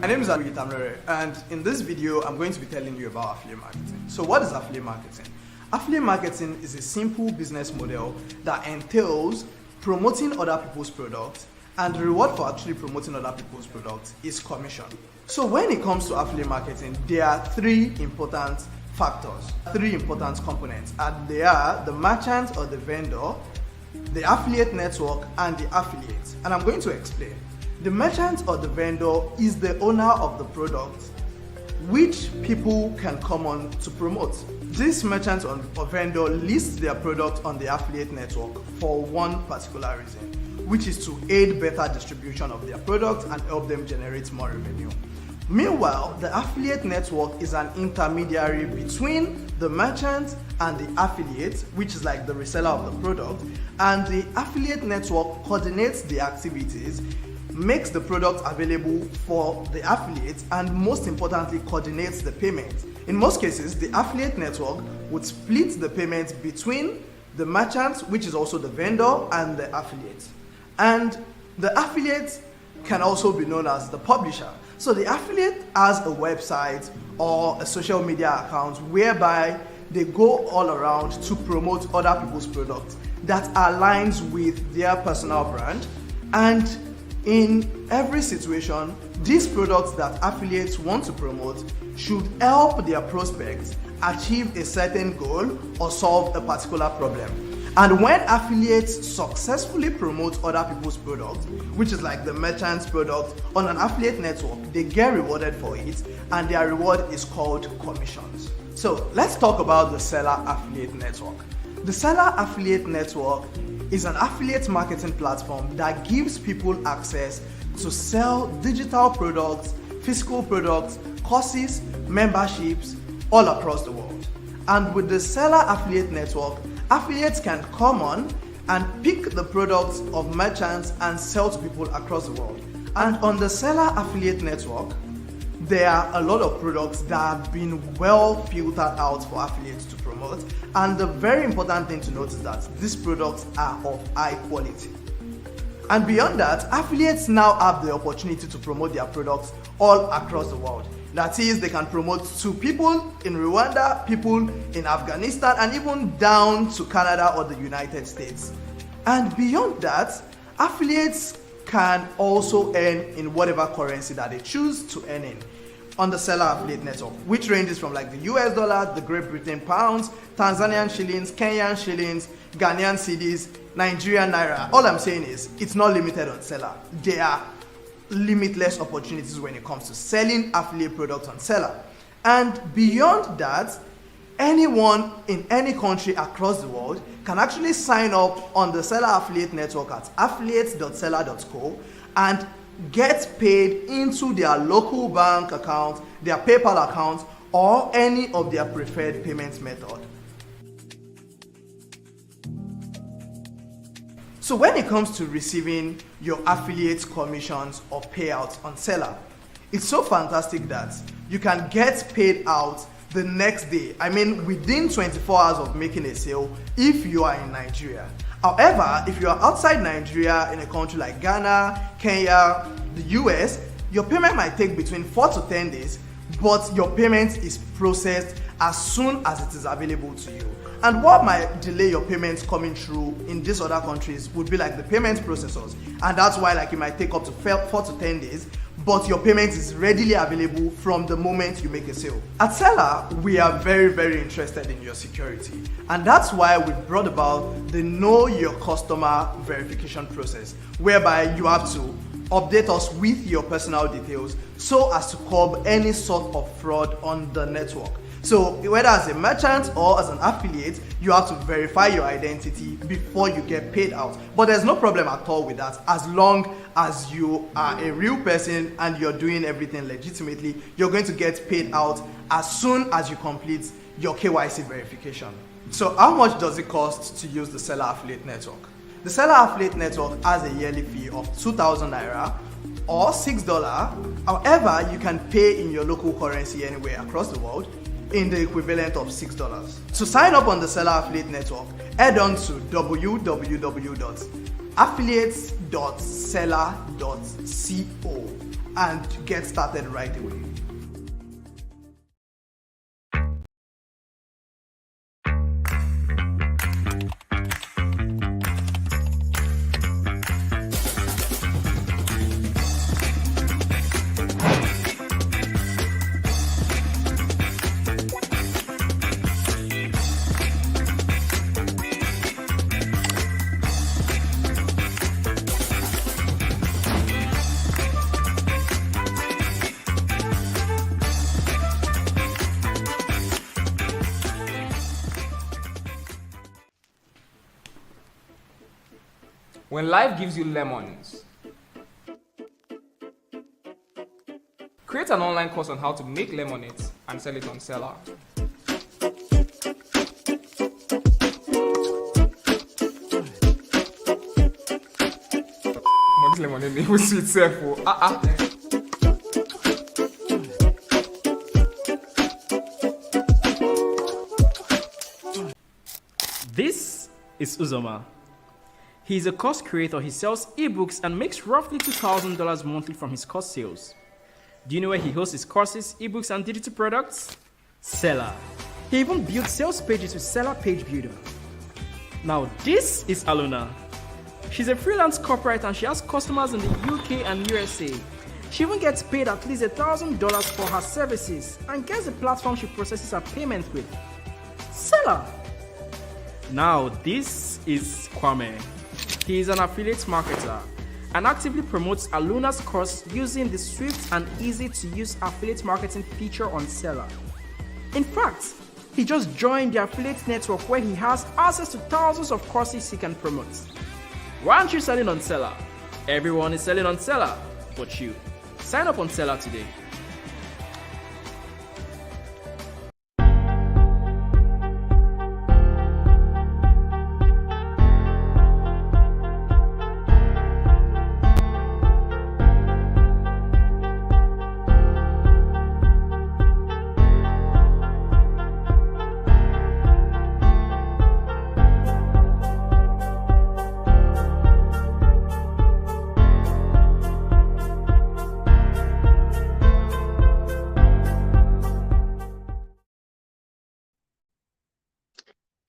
My name is Tamlore, and in this video I'm going to be telling you about affiliate marketing. So what is affiliate marketing? Affiliate marketing is a simple business model that entails promoting other people's products, and the reward for actually promoting other people's products is commission. So when it comes to affiliate marketing, there are three important factors, three important components, and they are the merchant or the vendor, the affiliate network, and the affiliate. And I'm going to explain. The merchant or the vendor is the owner of the product which people can come on to promote. This merchant or vendor lists their product on the affiliate network for one particular reason, which is to aid better distribution of their product and help them generate more revenue. Meanwhile, the affiliate network is an intermediary between the merchant and the affiliate, which is like the reseller of the product, and the affiliate network coordinates the activities, makes the product available for the affiliate, and most importantly coordinates the payment. In most cases, the affiliate network would split the payment between the merchant, which is also the vendor, and the affiliate. And the affiliate can also be known as the publisher. So the affiliate has a website or a social media account whereby they go all around to promote other people's products that aligns with their personal brand. And in every situation, these products that affiliates want to promote should help their prospects achieve a certain goal or solve a particular problem. And when affiliates successfully promote other people's products, which is like the merchant's product on an affiliate network, they get rewarded for it, and their reward is called commissions. So let's talk about the Sella affiliate network. The Sella affiliate network is an affiliate marketing platform that gives people access to sell digital products, physical products, courses, memberships all across the world. And with the Sella affiliate network, affiliates can come on and pick the products of merchants and sell to people across the world. And on the Sella affiliate network, there are a lot of products that have been well filtered out for affiliates to promote. And the very important thing to note is that these products are of high quality. And beyond that, affiliates now have the opportunity to promote their products all across the world. That is, they can promote to people in Rwanda, people in Afghanistan, and even down to Canada or the United States. And beyond that, affiliates can also earn in whatever currency that they choose to earn in on the Sella affiliate network, which ranges from like the US dollar, the Great Britain pounds, Tanzanian shillings, Kenyan shillings, Ghanaian cedis, Nigerian naira. All I'm saying is it's not limited on Sella. There are limitless opportunities when it comes to selling affiliate products on Sella. And beyond that, anyone in any country across the world can actually sign up on the Sella affiliate network at affiliates.sella.co and get paid into their local bank account, their PayPal account, or any of their preferred payment method. So when it comes to receiving your affiliate commissions or payouts on Sella, it's so fantastic that you can get paid out the next day. I mean, within 24 hours of making a sale if you are in Nigeria. However, if you are outside Nigeria in a country like Ghana, Kenya, the US, your payment might take between 4 to 10 days, but your payment is processed as soon as it is available to you. And what might delay your payments coming through in these other countries would be like the payment processors. And that's why like it might take up to 4 to 10 days, but your payment is readily available from the moment you make a sale. At Sella, we are very interested in your security. And that's why we brought about the Know Your Customer verification process, whereby you have to update us with your personal details so as to curb any sort of fraud on the network. So whether as a merchant or as an affiliate, you have to verify your identity before you get paid out. But there's no problem at all with that. As long as you are a real person and you're doing everything legitimately, you're going to get paid out as soon as you complete your KYC verification. So how much does it cost to use the Sella affiliate network? The Sella affiliate network has a yearly fee of 2,000 naira or $6. However, you can pay in your local currency anywhere across the world in the equivalent of $6. To sign up on the Sella affiliate network, head on to www.sella.co affiliates.sella.co and get started right away. When life gives you lemons, create an online course on how to make lemonade and sell it on Sella. This lemonade name was sweet self. This is Uzoma. He's a course creator. He sells ebooks and makes roughly $2,000 monthly from his course sales. Do you know where he hosts his courses, ebooks, and digital products? Sella. He even built sales pages with Sella Page Builder. Now this is Aluna. She's a freelance corporate and she has customers in the UK and USA. She even gets paid at least $1,000 for her services and gets the platform she processes her payment with. Sella. Now this is Kwame. He is an affiliate marketer and actively promotes Aluna's course using the swift and easy to use affiliate marketing feature on Sella. In fact, he just joined the affiliate network where he has access to thousands of courses he can promote. Why aren't you selling on Sella? Everyone is selling on Sella, but you. Sign up on Sella today.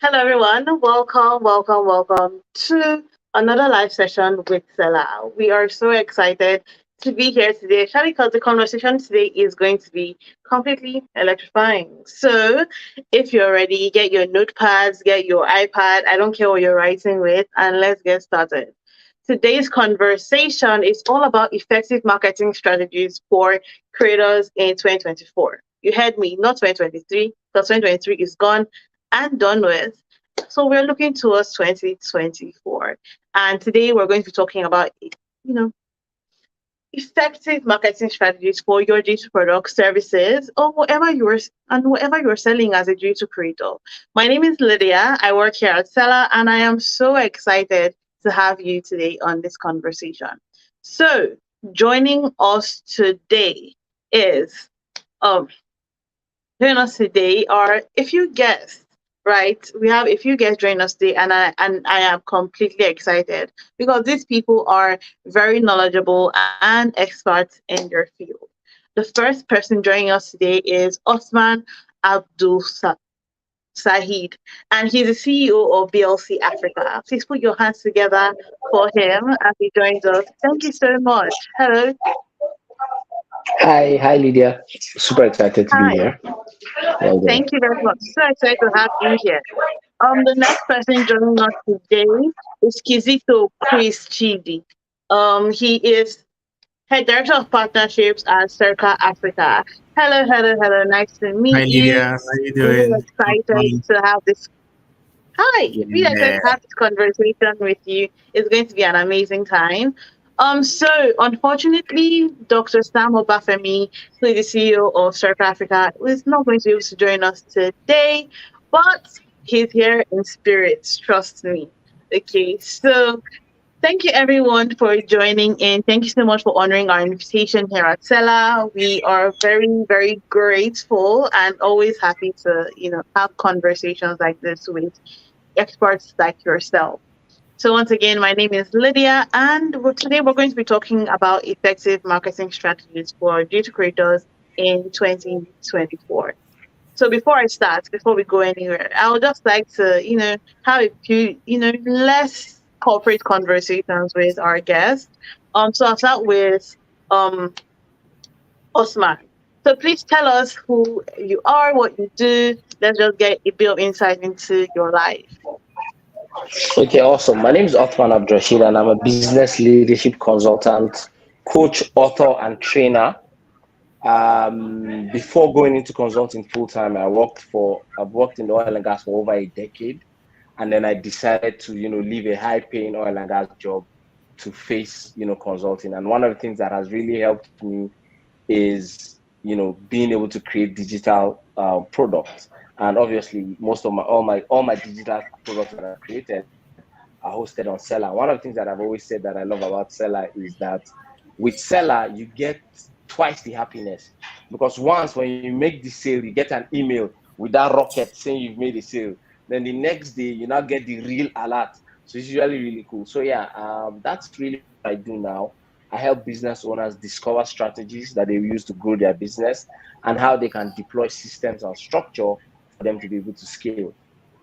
Hello, everyone. Welcome to another live session with Sella. We are so excited to be here today, especially because the conversation today is going to be completely electrifying. So, if you're ready, get your notepads, get your iPad, I don't care what you're writing with, and let's get started. Today's conversation is all about effective marketing strategies for creators in 2024. You heard me, not 2023, because 2023 is gone and done with. So we're looking towards 2024. And today we're going to be talking about, effective marketing strategies for your digital products, services, or whatever you're selling as a digital creator. My name is Lydia. I work here at Sella, and I am so excited to have you today on this conversation. So joining us today are a few guests. Right, we have a few guests joining us today, and I am completely excited because these people are very knowledgeable and experts in their field. The first person joining us today is Othman Abdulrasheed, and he's the CEO of BLC Africa. Please put your hands together for him as he joins us. Thank you so much. Hello. Hi, Lydia. Super excited to be Hi. here. Well done. Thank you very much. So excited to have you here. The next person joining us today is Kizito Chris-Chidi. He is head director of partnerships at Circa Africa. Hello. Nice to meet Hi, you. Lydia. How are you doing? Really excited to have this. Hi, really excited to have this conversation with you. It's going to be an amazing time. So unfortunately, Dr. Sam Obafemi, who is the CEO of Circa Africa, is not going to be able to join us today, but he's here in spirit, trust me. Okay, so thank you everyone for joining in. Thank you so much for honoring our invitation here at Sella. We are very, very grateful and always happy to, have conversations like this with experts like yourself. So once again, my name is Lydia, and today we're going to be talking about effective marketing strategies for digital creators in 2024. So before we go anywhere, I would just like to, have a few, less corporate conversations with our guests. So I'll start with um Osman. So please tell us who you are, what you do. Let's just get a bit of insight into your life. Okay, awesome. My name is Othman Abdulrasheed, and I'm a business leadership consultant, coach, author, and trainer. Before going into consulting full time, I've worked in the oil and gas for over a decade, and then I decided to, leave a high-paying oil and gas job to face, consulting. And one of the things that has really helped me is being able to create digital products. And obviously most of my all my digital products that I've created are hosted on Sella. One of the things that I've always said that I love about Sella is that with Sella you get twice the happiness, because once when you make the sale you get an email with that rocket saying you've made a sale, then the next day you now get the real alert. So it's usually really cool. So yeah, that's really what I do now. I help business owners discover strategies that they use to grow their business and how they can deploy systems and structure for them to be able to scale.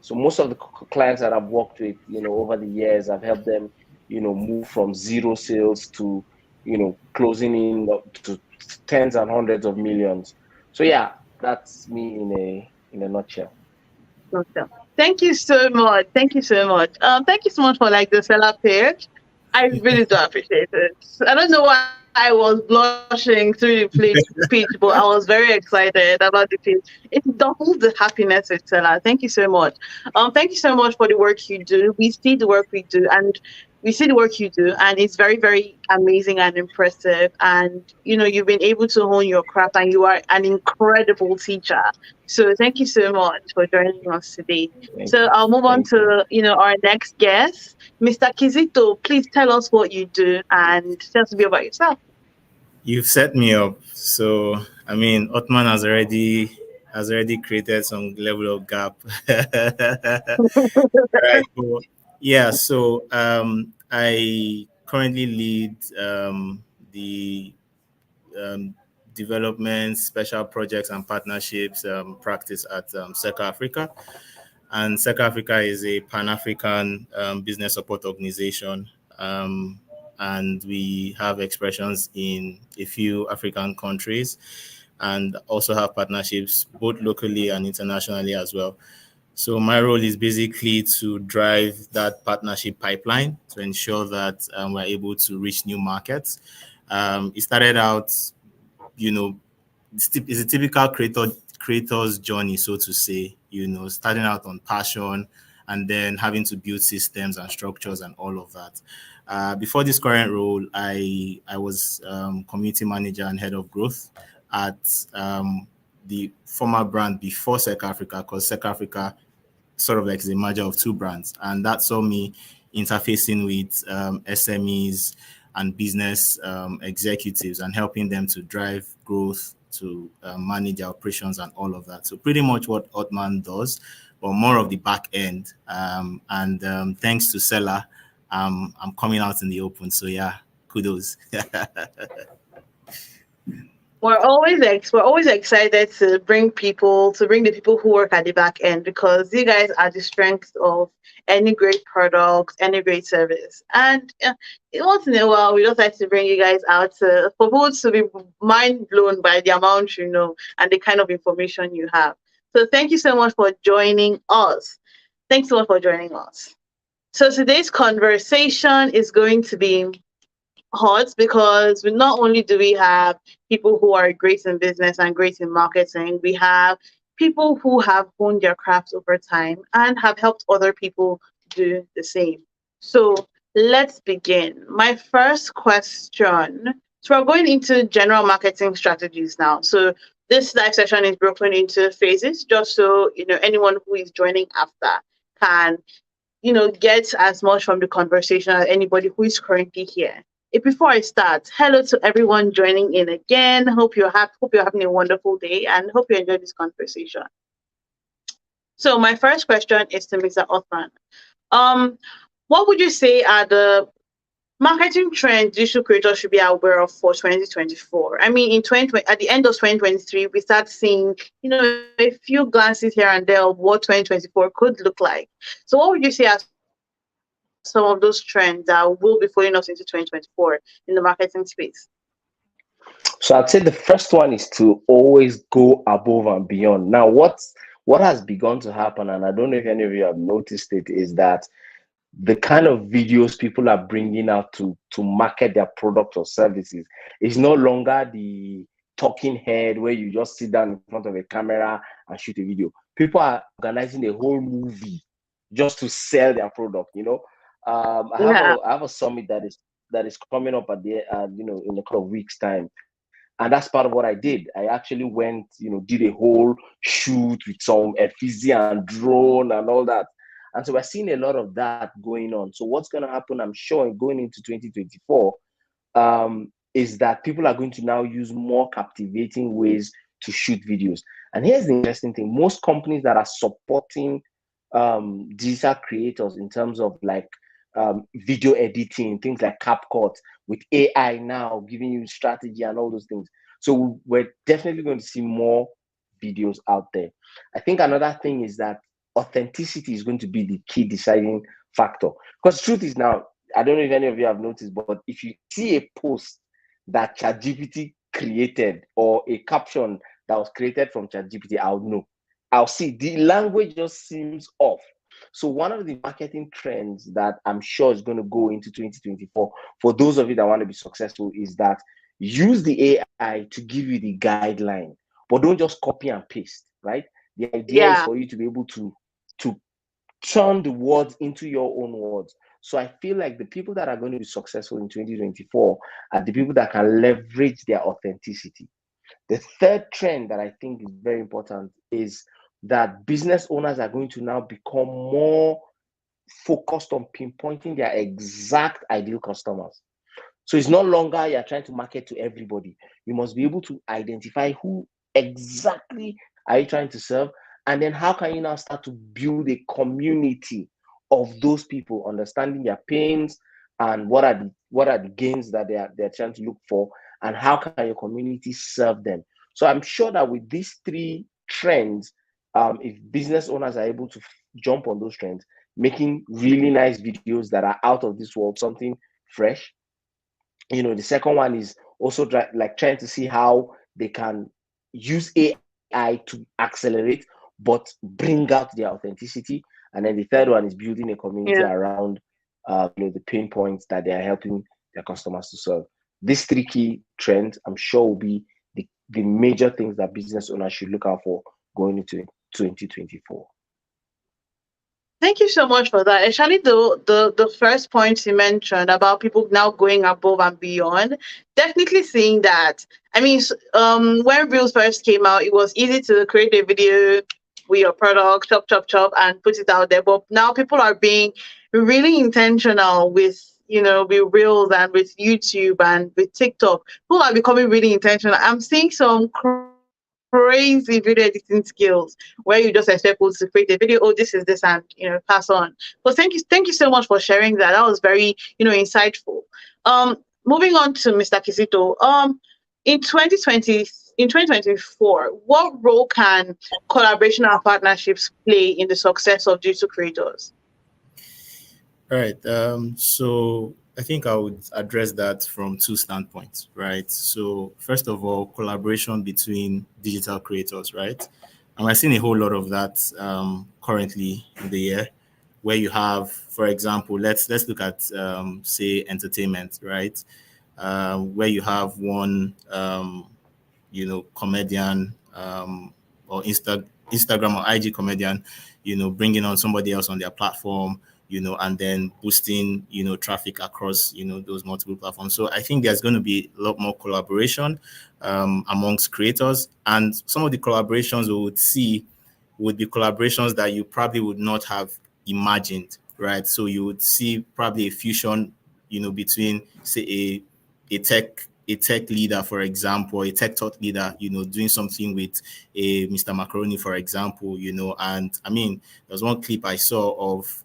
So most of the clients that I've worked with, over the years, I've helped them, move from zero sales to, closing in to tens and hundreds of millions. So yeah, that's me in a nutshell. Awesome. Thank you so much. Thank you so much. Thank you so much for like the seller page. I really do appreciate it. I don't know why I was blushing through the pitch, but I was very excited about the pitch. It doubles the happiness with seller. Thank you so much. Thank you so much for the work you do. We see the work we do, and we see the work you do, and it's very, very amazing and impressive. And you've been able to hone your craft, and you are an incredible teacher. So thank you so much for joining us today. So I'll move on Thank you. to our next guest, Mr. Kizito. Please tell us what you do and tell us a bit about yourself. You've set me up. So I mean, Othman has already created some level of gap. Right. So, yeah. So I currently lead the um, development, special projects, and partnerships practice at Seka Africa. And Seka Africa is a Pan-African business support organization. And we have expressions in a few African countries and also have partnerships both locally and internationally as well. So my role is basically to drive that partnership pipeline to ensure that we're able to reach new markets. It started out, you know, it's a typical creator's journey, so to say. Starting out on passion and then having to build systems and structures and all of that. Before this current role, I was community manager and head of growth at the former brand before Sec Africa, because Sec Africa sort of like is a merger of two brands, and that saw me interfacing with SMEs and business executives and helping them to drive growth, to manage their operations and all of that. So pretty much what Othman does, but more of the back end. And thanks to Sella, I'm coming out in the open. So yeah, kudos. We're always excited to bring the people who work at the back end, because you guys are the strength of any great product, any great service. And once in a while, we just like to bring you guys out for people to be mind blown by the amount and the kind of information you have. So thank you so much for joining us. Thanks so much for joining us. So today's conversation is going to be hot, because not only do we have people who are great in business and great in marketing, we have people who have honed their craft over time and have helped other people do the same. So let's begin. My first question. So we're going into general marketing strategies now. So this live session is broken into phases, just so anyone who is joining after can get as much from the conversation as anybody who is currently here. Before I start, hello to everyone joining in again. Hope you're having a wonderful day, and hope you enjoyed this conversation. So my first question is to Mr. Othman. what would you say are the marketing trends digital creators should be aware of for 2024? I mean, in 2020, at the end of 2023, we start seeing, a few glances here and there of what 2024 could look like. So what would you say are some of those trends that will be following us into 2024 in the marketing space? So I'd say the first one is to always go above and beyond. Now, what has begun to happen, and I don't know if any of you have noticed it, is that the kind of videos people are bringing out to market their products or services is no longer the talking head where you just sit down in front of a camera and shoot a video. People are organizing a whole movie just to sell their product. I have a summit that is coming up at the in a couple of weeks time, and that's part of what I did. I actually went, did a whole shoot with some FZ and drone and all that. And so we're seeing a lot of that going on. So what's going to happen, I'm sure, going into 2024, is that people are going to now use more captivating ways to shoot videos. And here's the interesting thing. Most companies that are supporting digital creators in terms of video editing, things like CapCut, with AI now giving you strategy and all those things. So we're definitely going to see more videos out there. I think another thing is that authenticity is going to be the key deciding factor. Because truth is now, I don't know if any of you have noticed, but if you see a post that ChatGPT created or a caption that was created from ChatGPT, I'll know. I'll see the language just seems off. So one of the marketing trends that I'm sure is going to go into 2024 for those of you that want to be successful is that use the AI to give you the guideline, but don't just copy and paste, right? The idea is for you to be able to turn the words into your own words. So I feel like the people that are going to be successful in 2024 are the people that can leverage their authenticity. The third trend that I think is very important is that business owners are going to now become more focused on pinpointing their exact ideal customers. So it's no longer you're trying to market to everybody. You must be able to identify who exactly are you trying to serve, and then how can you now start to build a community of those people, understanding their pains and what are the gains that they're trying to look for, and how can your community serve them. So I'm sure that with these three trends, if business owners are able to jump on those trends, making really nice videos that are out of this world, something fresh. The second one is also trying to see how they can use AI to accelerate, but bring out their authenticity. And then the third one is building a community around the pain points that they are helping their customers to solve. These three key trends, I'm sure, will be the major things that business owners should look out for going into 2024. Thank you so much for that. Actually, the first point you mentioned about people now going above and beyond, definitely seeing that. I mean, when Reels first came out, it was easy to create a video with your product, chop, and put it out there. But now people are being really intentional with with Reels and with YouTube and with TikTok. People are becoming really intentional. I'm seeing some crazy video editing skills where you just expect people to create a video, oh, this is this, and pass on. But thank you so much for sharing that. That was very insightful. Moving on to Mr. Kizito. In 2024, what role can collaboration and partnerships play in the success of digital creators? All right. So I think I would address that from two standpoints, right? So first of all, collaboration between digital creators, right? And we're seeing a whole lot of that currently in the year, where you have, for example, let's look at say entertainment, right? Where you have one comedian or Instagram or IG comedian, bringing on somebody else on their platform, and then boosting, traffic across, those multiple platforms. So I think there's going to be a lot more collaboration amongst creators, and some of the collaborations we would see would be collaborations that you probably would not have imagined, right? So you would see probably a fusion, between say a tech a tech leader, for example, a tech thought leader, doing something with a Mr. Macaroni, for example, and I mean, there was one clip I saw of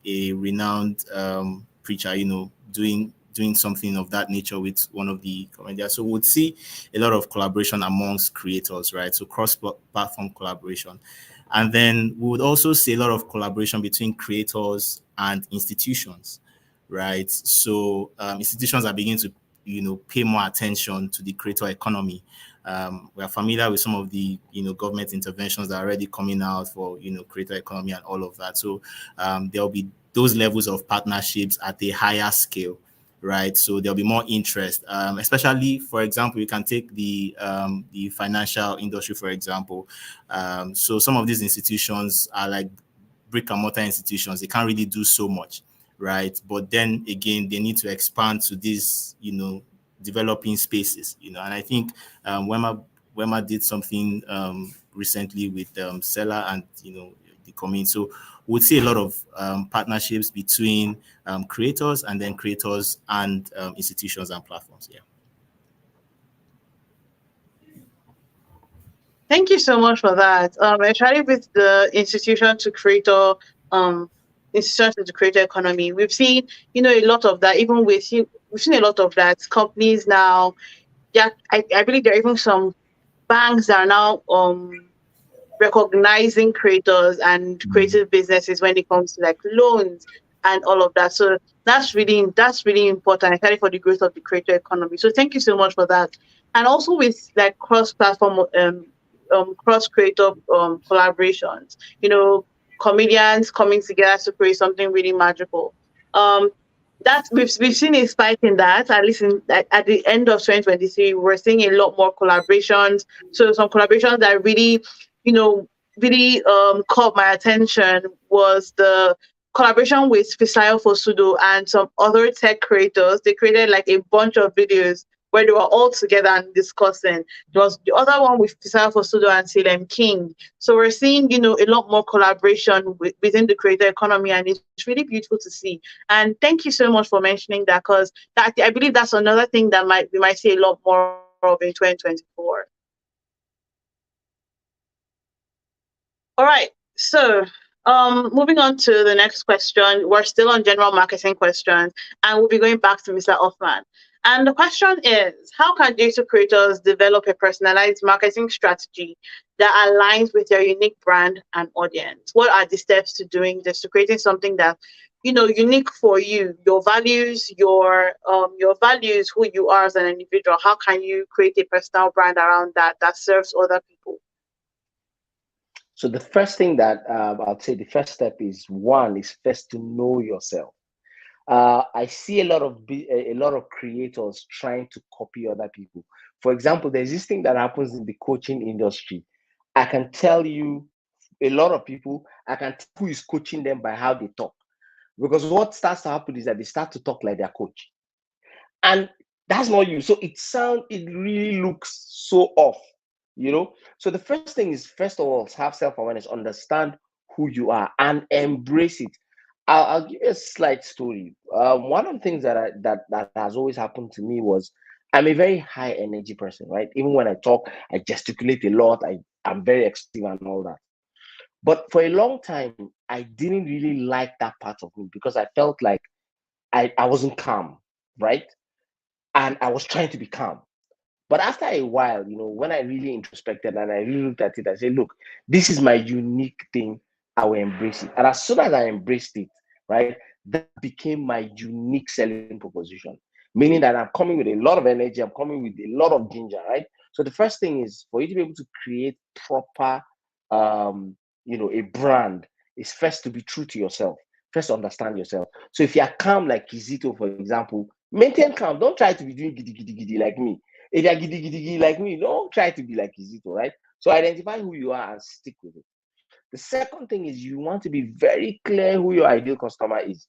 a renowned preacher, doing something of that nature with one of the comedians. So we'd see a lot of collaboration amongst creators, right? So cross-platform collaboration. And then we would also see a lot of collaboration between creators and institutions, right? So institutions are beginning to, pay more attention to the creator economy. We are familiar with some of the, government interventions that are already coming out for, creator economy and all of that. So there'll be those levels of partnerships at a higher scale, right? So there'll be more interest, especially, for example, you can take the financial industry, for example. So some of these institutions are like brick and mortar institutions. They can't really do so much, right? But then again, they need to expand to these, developing spaces, and I think Wema did something recently with Sella and, the community. So we'll see a lot of partnerships between creators and then creators and institutions and platforms. Yeah. Thank you so much for that. Actually, with the institution to creator, institution to the creator economy, we've seen, a lot of that. Even we've seen a lot of that. Companies now, yeah, I believe there are even some banks that are now recognizing creators and creative businesses when it comes to like loans and all of that. So that's really important, especially for the growth of the creator economy. So thank you so much for that. And also with like cross-platform, cross-creator collaborations, comedians coming together to create something really magical. That we've seen a spike in that. At least at the end of 2023, we're seeing a lot more collaborations. So some collaborations that really, really caught my attention was the collaboration with Fisayo Fosudo and some other tech creators. They created like a bunch of videos where they were all together and discussing. There was the other one with Fisayo Fosudo and Salem King. So we're seeing, a lot more collaboration within the creator economy, and it's really beautiful to see. And thank you so much for mentioning that, because I believe that's another thing that we might see a lot more of in 2024. All right. So moving on to the next question. We're still on general marketing questions, and we'll be going back to Mr. Othman. And the question is, how can digital creators develop a personalized marketing strategy that aligns with your unique brand and audience? What are the steps to doing this, to creating something that, unique for you, your values, your values, who you are as an individual? How can you create a personal brand around that serves other people? So the first thing that I'd say, the first step is first to know yourself. I see a lot of creators trying to copy other people. For example, there's this thing that happens in the coaching industry. I can tell you a lot of people, I can tell who is coaching them by how they talk. Because what starts to happen is that they start to talk like their coach. And that's not you. So it really looks so off, So the first thing is, first of all, have self-awareness, understand who you are and embrace it. I'll give you a slight story. One of the things that has always happened to me was I'm a very high energy person, right? Even when I talk, I gesticulate a lot. I'm very expressive and all that. But for a long time, I didn't really like that part of me because I felt like I wasn't calm, right? And I was trying to be calm. But after a while, when I really introspected and I really looked at it, I said, look, this is my unique thing. I will embrace it. And as soon as I embraced it, right, that became my unique selling proposition, meaning that I'm coming with a lot of energy. I'm coming with a lot of ginger, right? So the first thing is for you to be able to create proper, a brand is first to be true to yourself. First, understand yourself. So if you're calm like Kizito, for example, maintain calm. Don't try to be doing giddy, giddy, giddy like me. If you're giddy, giddy, giddy like me, don't try to be like Kizito, right? So identify who you are and stick with it. The second thing is you want to be very clear who your ideal customer is.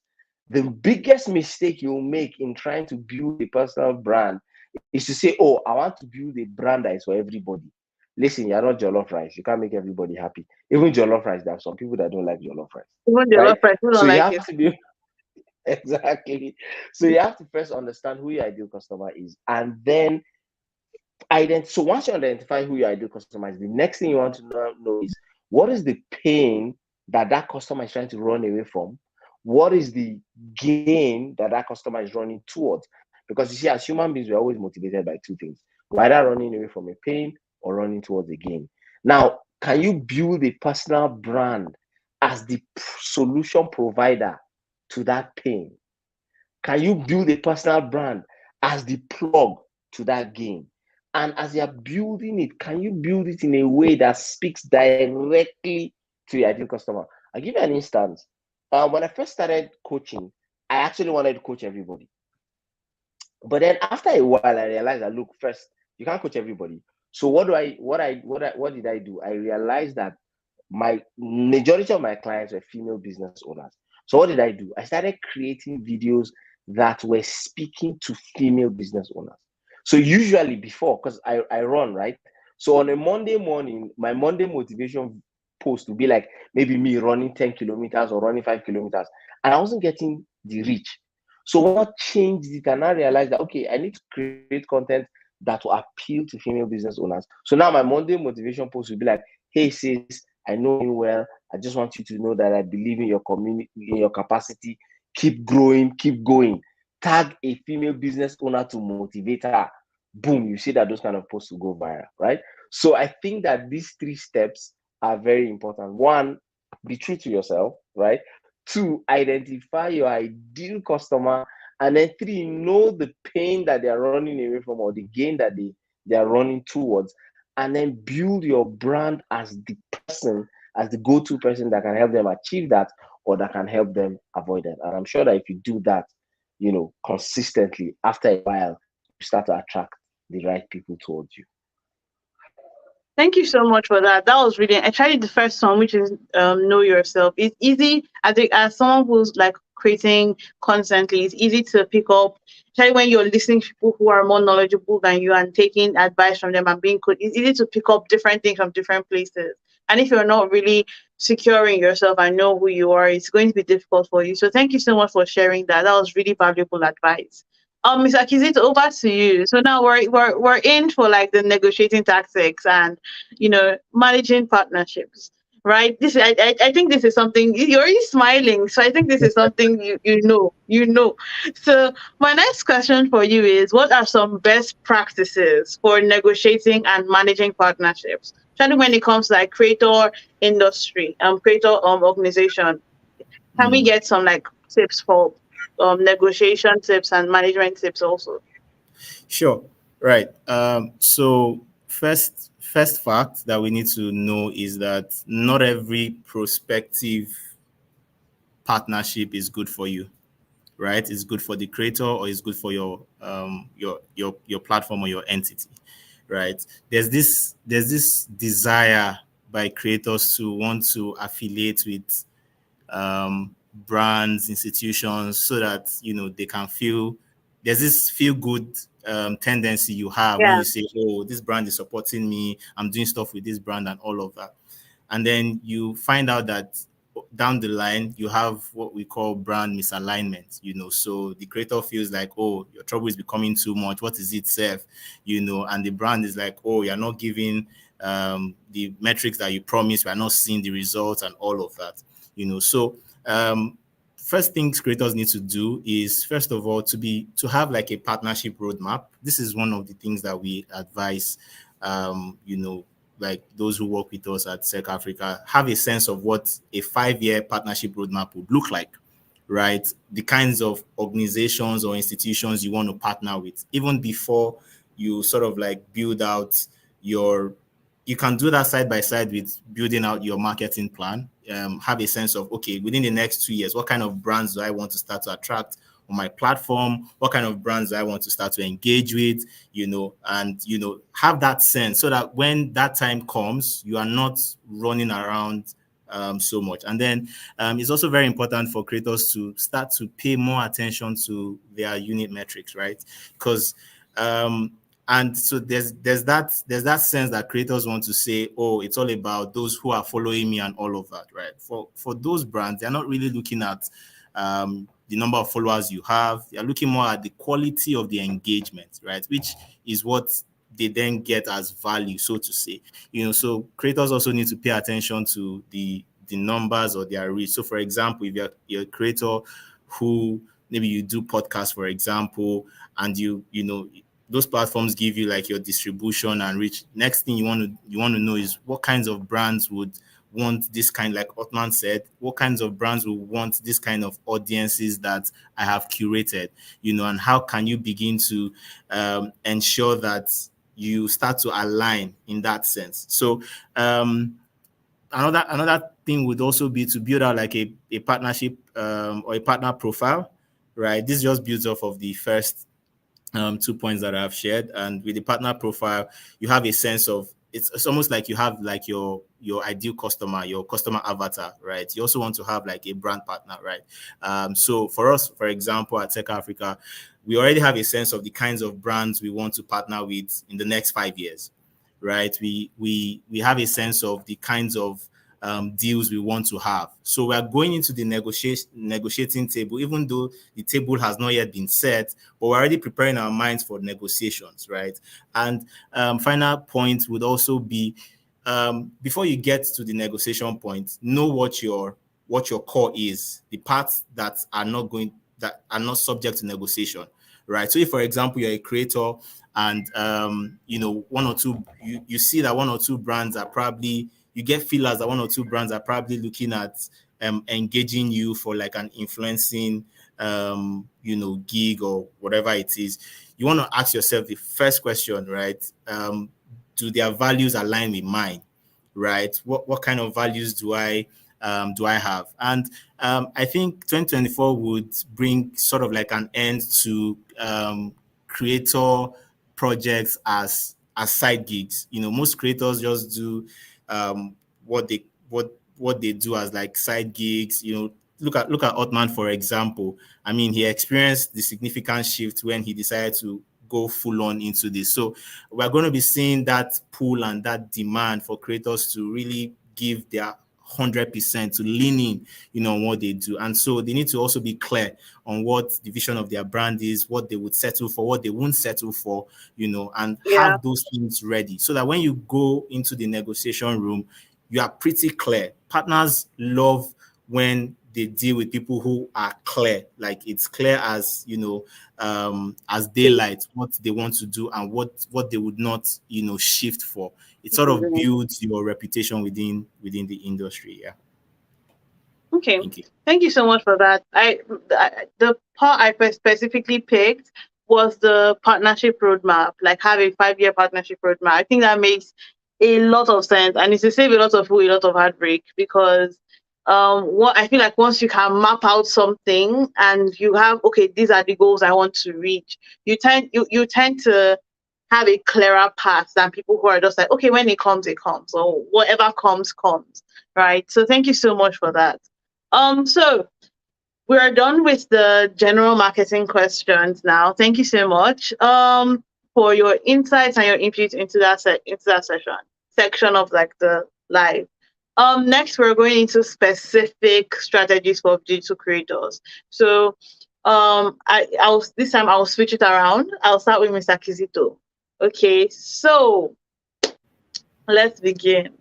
The biggest mistake you'll make in trying to build a personal brand is to say, oh, I want to build a brand that is for everybody. Listen, you're not jollof rice. You can't make everybody happy. Even jollof rice, there are some people that don't like jollof rice. Even jollof rice, so you have to be Exactly. So you have to first understand who your ideal customer is, and then so once you identify who your ideal customer is, the next thing you want to know is what is the pain that that customer is trying to run away from? What is the gain that that customer is running towards? Because you see, as human beings, we're always motivated by two things: we're either running away from a pain or running towards a gain. Now, can you build a personal brand as the solution provider to that pain? Can you build a personal brand as the plug to that gain? And as you're building it, can you build it in a way that speaks directly to your ideal customer? I'll give you an instance. When I first started coaching, I actually wanted to coach everybody. But then after a while, I realized that look, first, you can't coach everybody. So what did I do? I realized that my majority of my clients were female business owners. So what did I do? I started creating videos that were speaking to female business owners. So usually before, because I run, right? So on a Monday morning, my Monday motivation post would be like maybe me running 10 kilometers or running 5 kilometers. And I wasn't getting the reach. So what changed it? And I realized that, okay, I need to create content that will appeal to female business owners. So now my Monday motivation post will be like, hey sis, I know you well. I just want you to know that I believe in your community, in your capacity. Keep growing, keep going. Tag a female business owner to motivate her. Boom, you see that those kind of posts will go viral, right? So I think that these three steps are very important. One, be true to yourself, right? Two, identify your ideal customer. And then three, know the pain that they're running away from or the gain that they are running towards. And then build your brand as the person, as the go-to person that can help them achieve that or that can help them avoid it. And I'm sure that if you do that, consistently, after a while, you start to attract the right people towards you. Thank you so much for that. That was really. I tried the first one, which is know yourself. It's easy as someone who's like creating constantly. It's easy to pick up. Especially when you're listening to people who are more knowledgeable than you and taking advice from them and being good. It's easy to pick up different things from different places. And if you're not really securing yourself and know who you are, it's going to be difficult for you. So thank you so much for sharing that. That was really valuable advice. Mr. Kizito, over to you. So now we're in for like the negotiating tactics and managing partnerships, right? I think this is something you're already smiling. So I think this is something you know. So my next question for you is: what are some best practices for negotiating and managing partnerships? Especially when it comes to like creator industry, creator organization. Can we get some like tips for negotiation tips and management tips also? Sure. Right. So first fact that we need to know is that not every prospective partnership is good for you, right? It's good for the creator or it's good for your platform or your entity, right? There's this desire by creators to want to affiliate with brands, institutions, so that they can feel there's this feel good tendency you have when Yeah. you say, "Oh, this brand is supporting me. I'm doing stuff with this brand and all of that," and then you find out that down the line you have what we call brand misalignment. So the creator feels like, "Oh, your trouble is becoming too much. What is it, Seth?" And the brand is like, "Oh, you're not giving the metrics that you promised. We're not seeing the results and all of that." So first things creators need to do is, first of all, to have like a partnership roadmap. This is one of the things that we advise, like those who work with us at Sec Africa, have a sense of what a 5-year partnership roadmap would look like, right? The kinds of organizations or institutions you want to partner with, even before you sort of like build out you can do that side by side with building out your marketing plan. Have a sense of, okay, within the next 2 years, what kind of brands do I want to start to attract on my platform? What kind of brands do I want to start to engage with? And have that sense so that when that time comes, you are not running around so much. And then it's also very important for creators to start to pay more attention to their unit metrics, right? Because and so there's that sense that creators want to say, "Oh, it's all about those who are following me and all of that," right? For those brands, they're not really looking at the number of followers you have. You're looking more at the quality of the engagement, right? Which is what they then get as value, so to say. So creators also need to pay attention to the numbers or their reach. So for example, if you're a creator who maybe you do podcasts, for example, and you know those platforms give you like your distribution and reach. Next thing you want to know is what kinds of brands would want this kind, like Othman said, what kinds of brands will want this kind of audiences that I have curated, and how can you begin to ensure that you start to align in that sense. So another thing would also be to build out like a partnership or a partner profile, right? This just builds off of the first 2 points that I've shared. And with the partner profile, you have a sense of, it's almost like you have like your ideal customer, your customer avatar, right? You also want to have like a brand partner, right? So for us, for example, at Tech Africa, we already have a sense of the kinds of brands we want to partner with in the next 5 years, right? We have a sense of the kinds of deals we want to have. So we are going into the negotiating table, even though the table has not yet been set, but we're already preparing our minds for negotiations, right? And final point would also be, before you get to the negotiation point, know what your core is, the parts that are not subject to negotiation, right? So if, for example, you're a creator and one or two, you see that one or two brands are probably, you get feelers that one or two brands are probably looking at engaging you for like an influencing gig or whatever it is. You want to ask yourself the first question, right? Do their values align with mine, right? What kind of values do I have? And I think 2024 would bring sort of like an end to creator projects as side gigs. Most creators just do what they do as like side gigs. Look at Othman, for example. I mean, he experienced the significant shift when he decided to go full on into this. So we're going to be seeing that pull and that demand for creators to really give their 100%, to lean in, on what they do. And so they need to also be clear on what the vision of their brand is, what they would settle for, what they won't settle for, and have those things ready so that when you go into the negotiation room, you are pretty clear. Partners love when they deal with people who are clear, like it's clear as as daylight what they want to do and what they would not shift for. It sort of builds your reputation within the industry. Yeah. Okay. Thank you so much for that. The part I specifically picked was the partnership roadmap, like have a 5-year partnership roadmap. I think that makes a lot of sense, and it's to save a lot of heartbreak, because what I feel like, once you can map out something and you have, okay, these are the goals I want to reach, you tend to have a clearer path than people who are just like, okay, when it comes, or whatever comes, right? So thank you so much for that. So we are done with the general marketing questions now. Thank you so much for your insights and your input into that section of like the live. Next, we're going into specific strategies for digital creators. So this time I'll switch it around. I'll start with Mr. Kizito. Okay, so let's begin.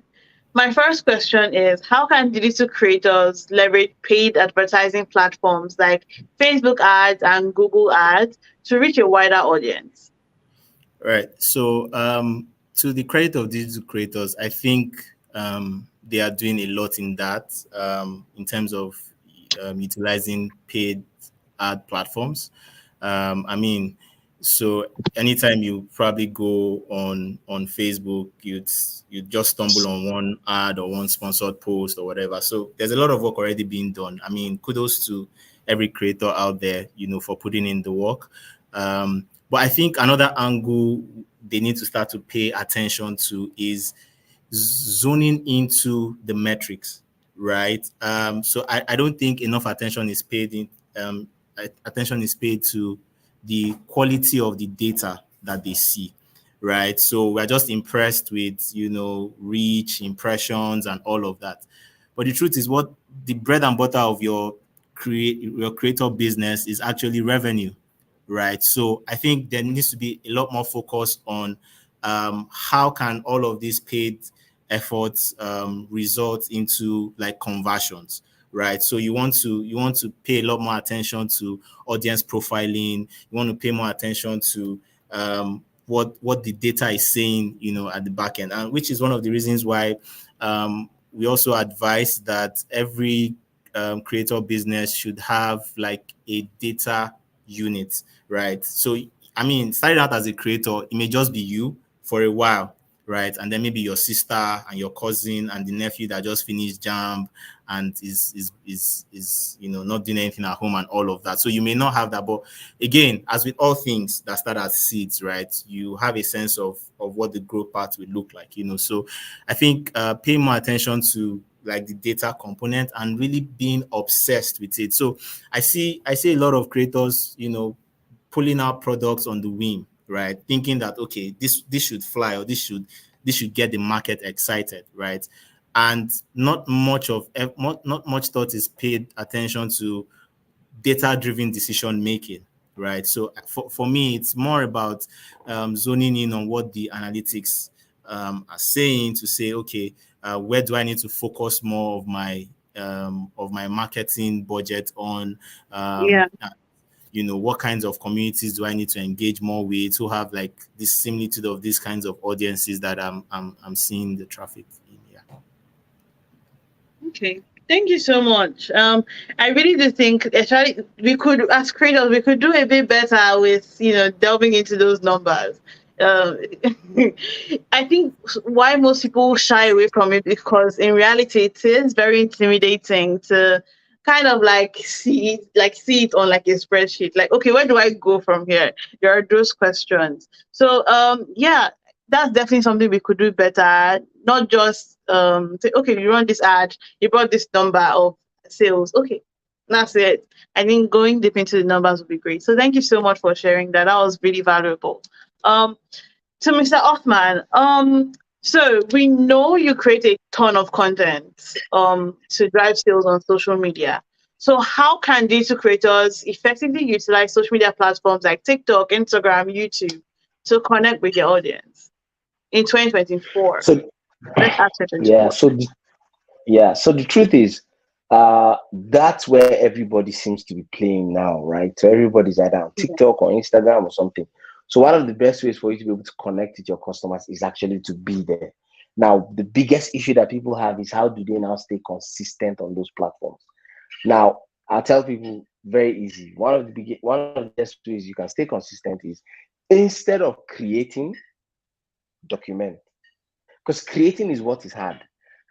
My first question is, how can digital creators leverage paid advertising platforms like Facebook ads and Google ads to reach a wider audience? Right. So to the credit of digital creators, I think they are doing a lot in that, in terms of utilizing paid ad platforms. I mean, so anytime you probably go on Facebook, you'd just stumble on one ad or one sponsored post or whatever. So there's a lot of work already being done. I mean, kudos to every creator out there, for putting in the work. But I think another angle they need to start to pay attention to is zoning into the metrics, right? So I don't think enough attention is paid to the quality of the data that they see, right? So we're just impressed with, reach, impressions, and all of that. But the truth is, what the bread and butter of your creator business is actually revenue, right? So I think there needs to be a lot more focus on how can all of these paid efforts result into like conversions, right? So you want to pay a lot more attention to audience profiling. You want to pay more attention to what the data is saying, at the back end, and which is one of the reasons why we also advise that every creator business should have like a data unit, right? So, I mean, starting out as a creator, it may just be you for a while, right? And then maybe your sister and your cousin and the nephew that just finished jam and is not doing anything at home and all of that. So you may not have that, but again, as with all things that start as seeds, right? You have a sense of what the growth path will look like, So I think paying more attention to like the data component and really being obsessed with it. So I see a lot of creators, pulling out products on the whim, right? Thinking that, okay, this should fly, or this should get the market excited, right? And not much thought is paid attention to data-driven decision making, right? So for me, it's more about zoning in on what the analytics are saying to say, okay, where do I need to focus more of my marketing budget on? Yeah. What kinds of communities do I need to engage more with, who have like this similitude of these kinds of audiences that I'm seeing the traffic in. Yeah. Okay. Thank you so much. I really do think actually we could, as creators, we could do a bit better with delving into those numbers. Um, I think why most people shy away from it because in reality it is very intimidating to kind of like see it on like a spreadsheet. Like, okay, where do I go from here? There are those questions. So yeah, that's definitely something we could do better. Not just say, okay, you run this ad, you brought this number of sales. Okay, that's it. I think going deep into the numbers would be great. So thank you so much for sharing that. That was really valuable. Um, so Mr. Othman, so we know you create a ton of content to drive sales on social media. So how can digital creators effectively utilize social media platforms like TikTok, Instagram, YouTube to connect with their audience in 2024? So Let's ask it yeah, 24. so the truth is, that's where everybody seems to be playing now, right? So everybody's either on Yeah. TikTok or Instagram or something. So one of the best ways for you to be able to connect with your customers is actually to be there. Now, the biggest issue that people have is how do they now stay consistent on those platforms? Now, I'll tell people very easy. One of the best ways you can stay consistent is instead of creating, document. Because creating is what is hard,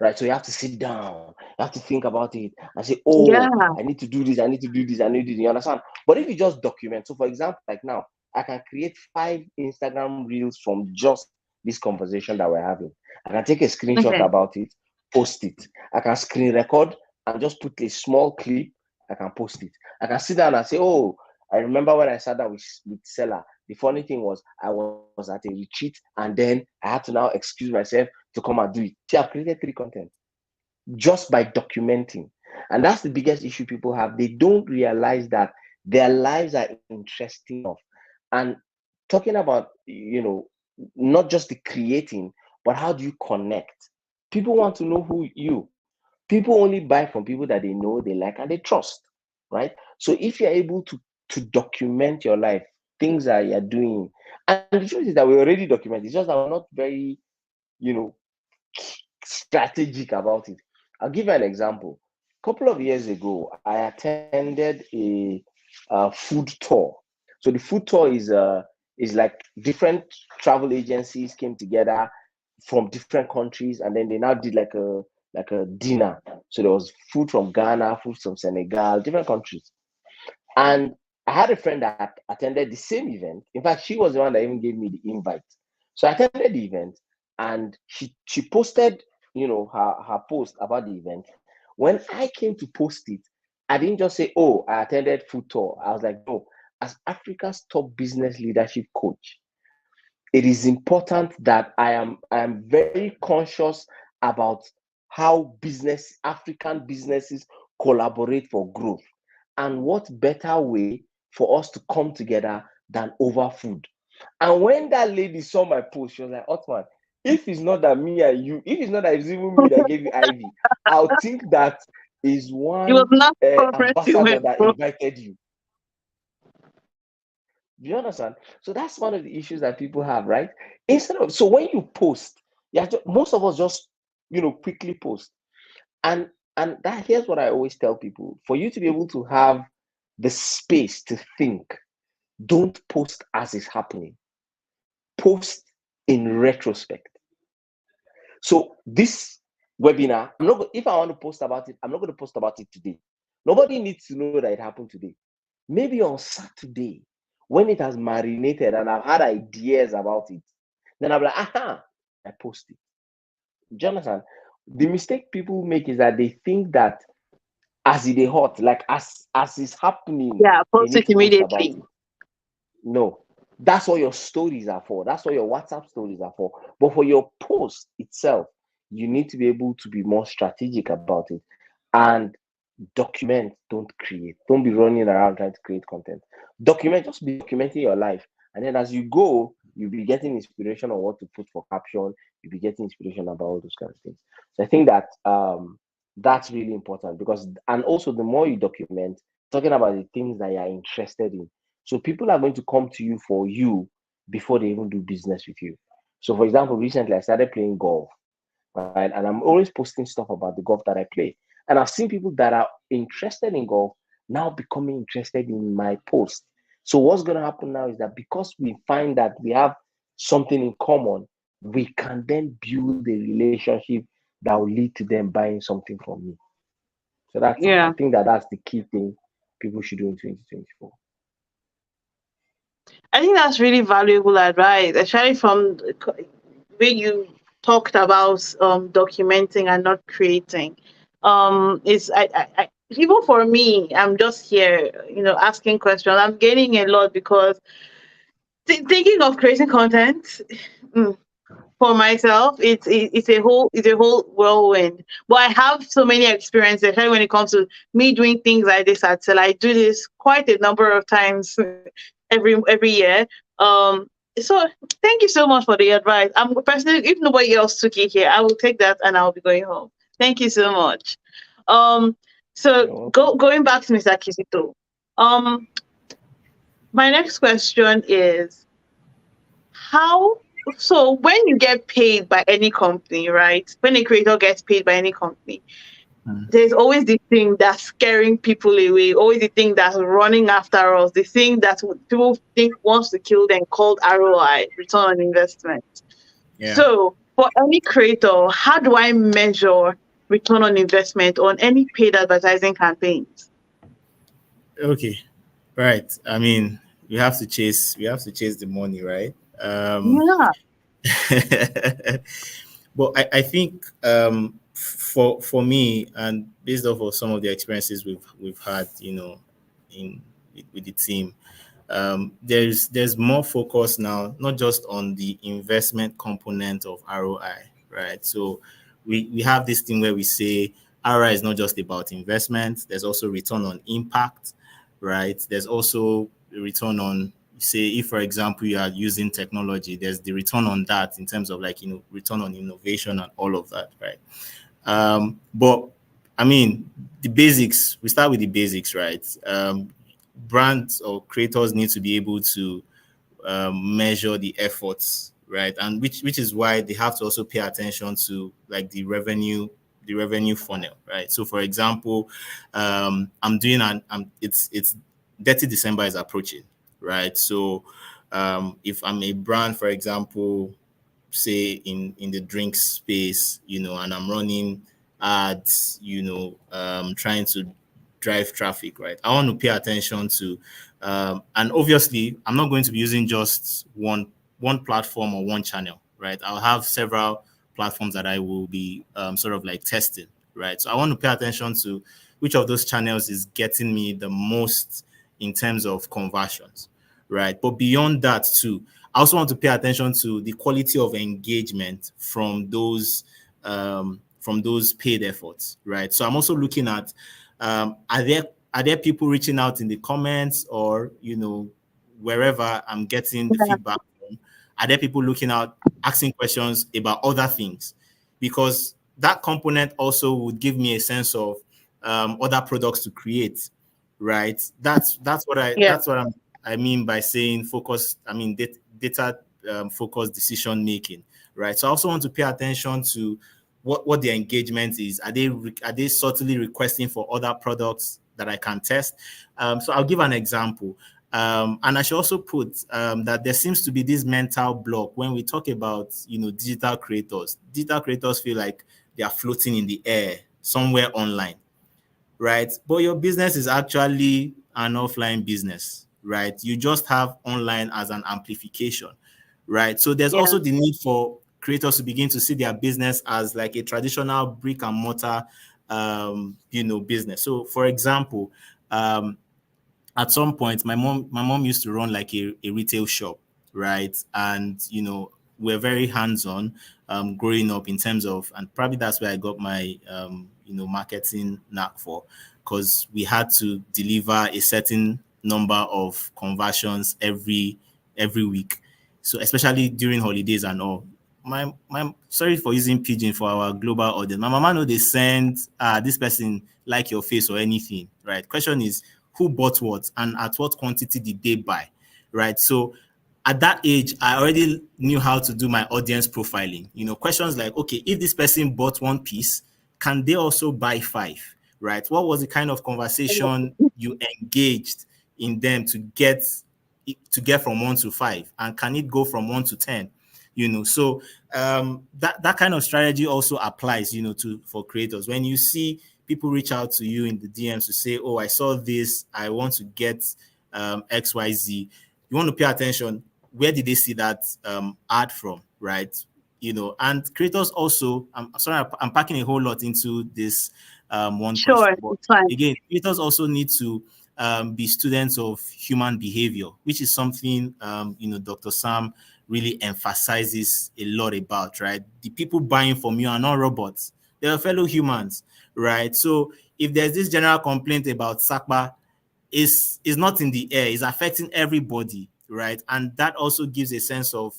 right? So you have to sit down, you have to think about it and say, Yeah. oh, I need to do this, I need to do this, I need to do this. You understand? But if you just document, so for example, like now, I can create 5 Instagram reels from just this conversation that we're having. I can take a screenshot Okay. about it, post it. I can screen record and just put a small clip. I can post it. I can sit down and say, oh, I remember when I sat down with Sella. The funny thing was I was at a retreat and then I had to now excuse myself to come and do it. See, I've created 3 content just by documenting. And that's the biggest issue people have. They don't realize that their lives are interesting enough. And talking about, not just the creating, but how do you connect? People want to know who you. People only buy from people that they know, they like, and they trust, right? So if you're able to document your life, things that you're doing, and the truth is that we already document. It's just that we're not very, you know, strategic about it. I'll give you an example. A couple of years ago, I attended a food tour. So the food tour is like different travel agencies came together from different countries, and then they now did like a dinner. So there was food from Ghana, food from Senegal, different countries. And I had a friend that attended the same event. In fact, she was the one that even gave me the invite. So I attended the event, and she posted, her post about the event. When I came to post it, I didn't just say, "Oh, I attended food tour." I was like, "No, as Africa's top business leadership coach, it is important that I am very conscious about how African businesses collaborate for growth. And what better way for us to come together than over food? And when that lady saw my post, she was like, Othman, if it's not that me and you, if it's not that it's even me that gave you Ivy, I'll think that is It was one not conference you ambassador went that for. invited you. Do you understand? So that's one of the issues that people have, right? Instead of, so when you post, yeah, most of us just, quickly post. And that, here's what I always tell people: for you to be able to have the space to think, don't post as is happening. Post in retrospect. So this webinar, I'm not. If I want to post about it, I'm not going to post about it today. Nobody needs to know that it happened today. Maybe on Saturday, when it has marinated and I've had ideas about it, then I'm like, aha, I post it. Jonathan, the mistake people make is that they think that as it is hot, like as it's happening, Yeah, they post need it to post about immediately. it. No, that's what your stories are for. That's what your WhatsApp stories are for. But for your post itself, you need to be able to be more strategic about it and document, don't create. Don't be running around trying to create content. Document, just be documenting your life. And then as you go, you'll be getting inspiration on what to put for caption. You'll be getting inspiration about all those kind of things. So I think that that's really important, because, and also the more you document, talking about the things that you're interested in. So people are going to come to you for you before they even do business with you. So for example, recently I started playing golf, right? And I'm always posting stuff about the golf that I play. And I've seen people that are interested in golf now becoming interested in my post. So what's going to happen now is that because we find that we have something in common, we can then build a relationship that will lead to them buying something from me. So that's it. I Yeah. think that that's the key thing people should do in 2024. I think that's really valuable advice, especially from where you talked about documenting and not creating. It's even for me, I'm just here, asking questions. I'm getting a lot because thinking of creating content. mm, for myself, it's a whole whirlwind. But I have so many experiences, especially when it comes to me doing things like this at Sella. I do this quite a number of times every year. So thank you so much for the advice. I'm personally, if nobody else took it here, I will take that and I'll be going home. Thank you so much. Um, so You're welcome. going back to Mr. Kizito. Um, my next question is how so when you get paid by any company, right? When a creator gets paid by any company, there's always the thing that's scaring people away, always the thing that's running after us, the thing that people think wants to kill them, called ROI, return on investment. Yeah. So for any creator, how do I measure return on investment on any paid advertising campaigns? Okay. Right. I mean, we have to chase the money, right? Yeah. But I think for me, and based off of some of the experiences we've had, in with the team, there's more focus now, not just on the investment component of ROI, right? So we have this thing where we say ROI is not just about investment. There's also return on impact, right? There's also a return on, say, if for example you are using technology, there's the return on that in terms of, like, return on innovation and all of that, right? But I mean, the basics, we start with the basics, right? Brands or creators need to be able to measure the efforts, right? And which is why they have to also pay attention to, like, the revenue funnel, right? So for example, I'm doing it's 30 December is approaching, right? So if I'm a brand, for example, say in the drink space, and I'm running ads, trying to drive traffic, right? I want to pay attention to, and obviously, I'm not going to be using just one platform or one channel, right? I'll have several platforms that I will be sort of like testing, right? So I want to pay attention to which of those channels is getting me the most in terms of conversions, right? But beyond that too, I also want to pay attention to the quality of engagement from those paid efforts, right? So I'm also looking at, are are there people reaching out in the comments, or wherever I'm getting the feedback from? Are there people looking out, asking questions about other things? Because that component also would give me a sense of other products to create, right? That's what Yeah. I mean by saying focus. I mean data focused decision making, right? So I also want to pay attention to what their engagement is. Are they subtly requesting for other products that I can test? So I'll give an example. And I should also put that there seems to be this mental block when we talk about digital creators. Digital creators feel like they are floating in the air somewhere online, right? But your business is actually an offline business, right? You just have online as an amplification, right? So there's Yeah. also the need for creators to begin to see their business as like a traditional brick and mortar, business. So, for example, at some point my mom used to run like a retail shop, right? And we're very hands-on growing up in terms of, and probably that's where I got my marketing knack for, because we had to deliver a certain number of conversions every week. So especially during holidays and all. My sorry for using pigeon for our global audience. My mama know they send this person like your face or anything, right? Question is, who bought what and at what quantity did they buy, right? So at that age, I already knew how to do my audience profiling. Questions like, okay, if this person bought one piece, can they also buy five, right? What was the kind of conversation you engaged in them to get from 1 to 5, and can it go from 1 to 10? So that kind of strategy also applies, for creators. When you see people reach out to you in the DMs to say, oh, I saw this, I want to get XYZ, you want to pay attention. Where did they see that ad from, right? And creators also, I'm sorry, I'm packing a whole lot into this one Sure, question, but it's fine. again, creators also need to be students of human behavior, which is something Dr. Sam really emphasizes a lot about, right? The people buying from you are not robots; they are fellow humans, right? So if there's this general complaint about Sakpa, is not in the air, it's affecting everybody, right? And that also gives a sense of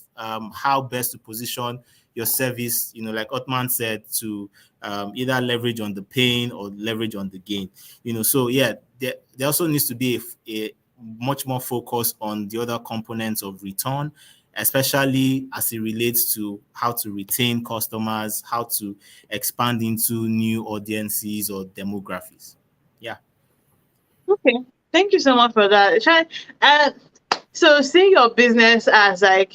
how best to position your service, like Othman said, to either leverage on the pain or leverage on the gain. So yeah, there also needs to be a much more focus on the other components of return, especially as it relates to how to retain customers, how to expand into new audiences or demographics. Yeah. Okay. Thank you so much for that. Uh, so seeing your business as like,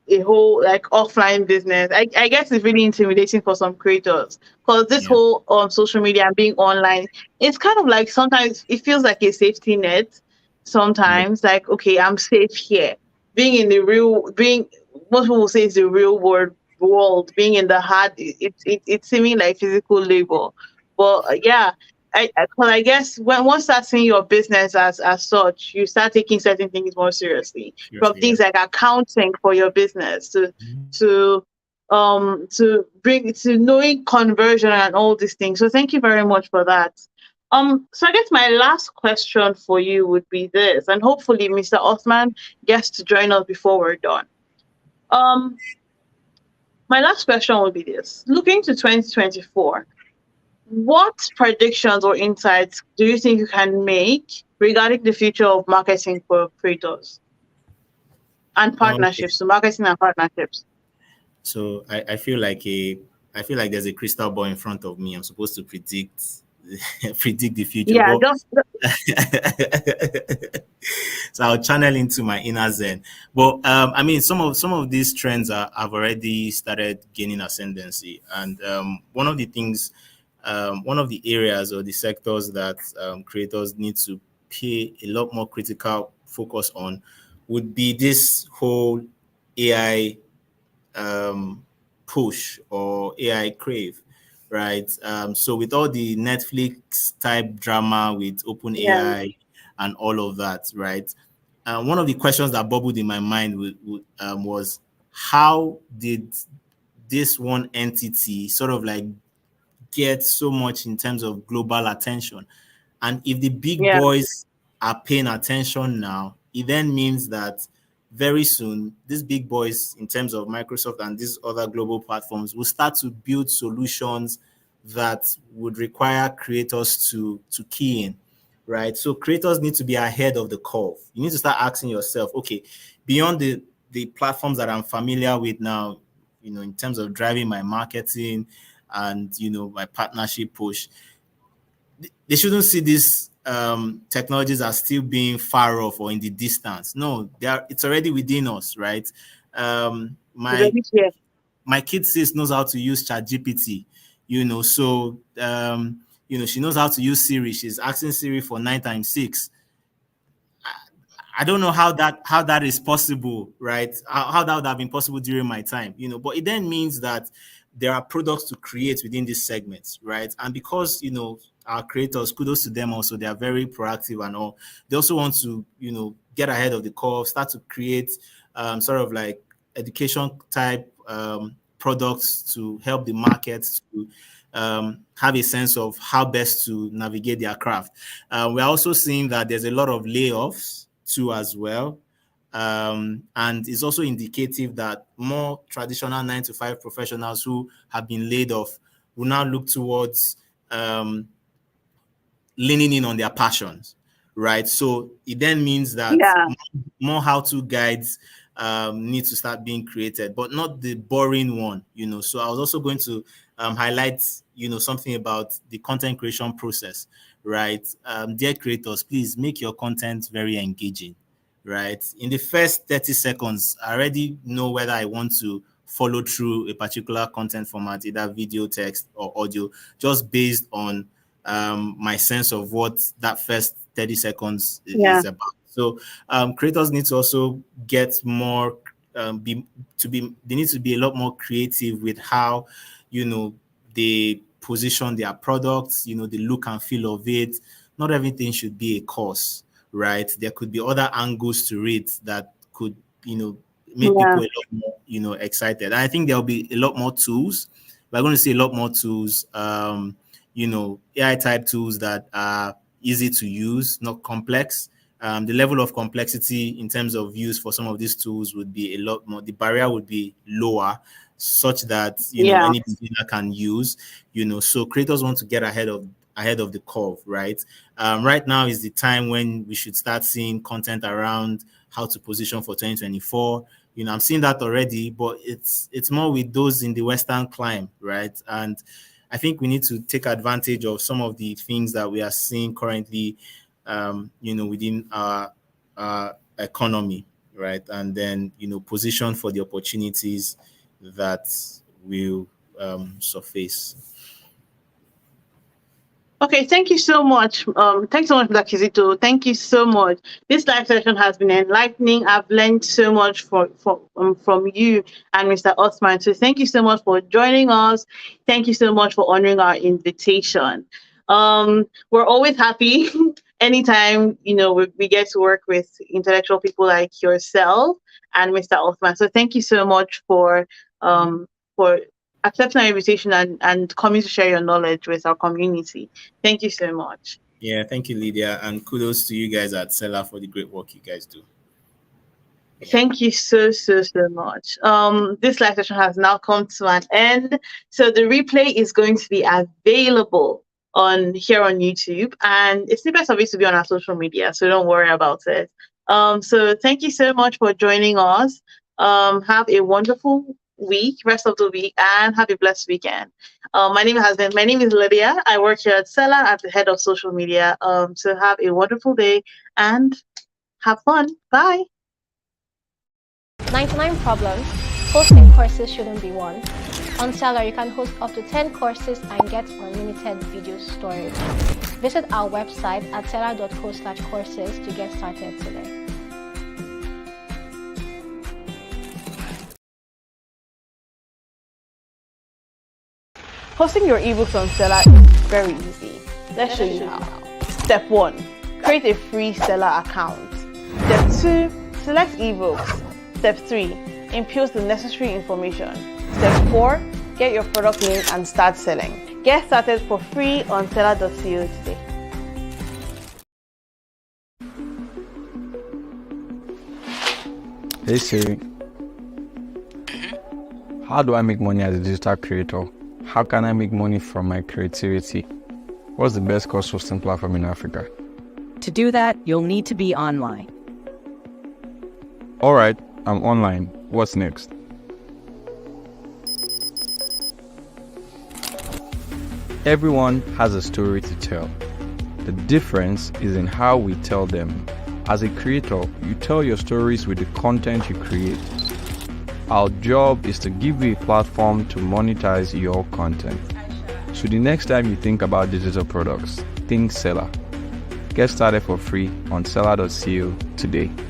a whole like offline business, I guess it's really intimidating for some creators, because this Yeah. whole social media and being online, it's kind of like sometimes it feels like a safety net. Yeah. Sometimes like, okay, I'm safe here. Being in the real, being most people say is the real world, being in the hard, it's seeming like physical labor. But yeah, 'cause I guess when one starts seeing your business as such, you start taking certain things more seriously. From Seriously, yeah. things like accounting for your business to bring to knowing conversion and all these things. So thank you very much for that. So I guess my last question for you would be this, and hopefully Mr. Othman gets to join us before we're done. Um, my last question would be this: looking to 2024. What predictions or insights do you think you can make regarding the future of marketing for creators and Okay. partnerships, so marketing and partnerships? So I feel like there's a crystal ball in front of me. I'm supposed to predict predict the future. Yeah, But just so I'll channel into my inner zen. But I mean, some of these trends have already started gaining ascendancy, and one of the areas or the sectors that creators need to pay a lot more critical focus on would be this whole AI push or AI crave, right? So with all the Netflix type drama with yeah, OpenAI and all of that, right? One of the questions that bubbled in my mind was, how did this one entity sort of like get so much in terms of global attention? And if the big Yeah. boys are paying attention now, it then means that very soon, these big boys, in terms of Microsoft and these other global platforms, will start to build solutions that would require creators to key in, right? So creators need to be ahead of the curve. You need to start asking yourself, okay, beyond the platforms that I'm familiar with now, in terms of driving my marketing and, my partnership push, they shouldn't see these technologies as still being far off or in the distance. No, it's already within us, right? My kid sis knows how to use ChatGPT, so she knows how to use Siri. She's asking Siri for 9 times 6. I don't know how that is possible, right? How that would have been possible during my time, but it then means that there are products to create within these segments, right? And because, our creators, kudos to them also, they are very proactive and all. They also want to, get ahead of the curve, start to create sort of like education type products to help the markets to have a sense of how best to navigate their craft. We're also seeing that there's a lot of layoffs too as well. And it's also indicative that more traditional 9-to-5 professionals who have been laid off will now look towards leaning in on their passions, right? So it then means that more how-to guides need to start being created, but not the boring one, So I was also going to highlight, something about the content creation process, right? Dear creators, please make your content very engaging, right? In the first 30 seconds, I already know whether I want to follow through a particular content format, either video, text, or audio, just based on my sense of what that first 30 seconds is about. So creators need to also get more, they need to be a lot more creative with how, they position their products, the look and feel of it. Not everything should be a course, right? There could be other angles to it that could, make people a lot more, excited. And I think there'll be a lot more tools. We're going to see a lot more tools, AI type tools that are easy to use, not complex. The level of complexity in terms of use for some of these tools would be a lot more, the barrier would be lower, such that any beginner can use, so creators want to get ahead of the curve, right? Right now is the time when we should start seeing content around how to position for 2024. I'm seeing that already, but it's more with those in the Western climb, right? And I think we need to take advantage of some of the things that we are seeing currently, within our economy, right? And then, position for the opportunities that will surface. Okay, thank you so much. Thanks so much, Black Kizito. Thank you so much. This live session has been enlightening. I've learned so much from you and Mr. Othman. So thank you so much for joining us. Thank you so much for honoring our invitation. We're always happy anytime we get to work with intellectual people like yourself and Mr. Othman. So thank you so much for accepting our invitation and coming to share your knowledge with our community. Thank you so much. Yeah, thank you, Lydia, and kudos to you guys at Sella for the great work you guys do. Yeah. Thank you so much. This live session has now come to an end. So the replay is going to be available here on YouTube, and it's the best of it to be on our social media, so don't worry about it. So thank you so much for joining us. Have a wonderful rest of the week, and have a blessed weekend. My name is Lydia. I work here at Sella as the head of social media. So have a wonderful day and have fun. Bye. 99 problems. Hosting courses shouldn't be one. On Sella, you can host up to 10 courses and get unlimited video storage. Visit our website at sella.co/courses to get started today. Hosting your ebooks on Sella is very easy. Let's show you how. Step 1, create a free Sella account. Step 2, select ebooks. Step 3, impute the necessary information. Step 4, get your product name and start selling. Get started for free on Sella.co today. Hey Siri, how do I make money as a digital creator? How can I make money from my creativity? What's the best course hosting platform in Africa? To do that, you'll need to be online. Alright, I'm online. What's next? Everyone has a story to tell. The difference is in how we tell them. As a creator, you tell your stories with the content you create. Our job is to give you a platform to monetize your content. So the next time you think about digital products, think Sella. Get started for free on Sella.co today.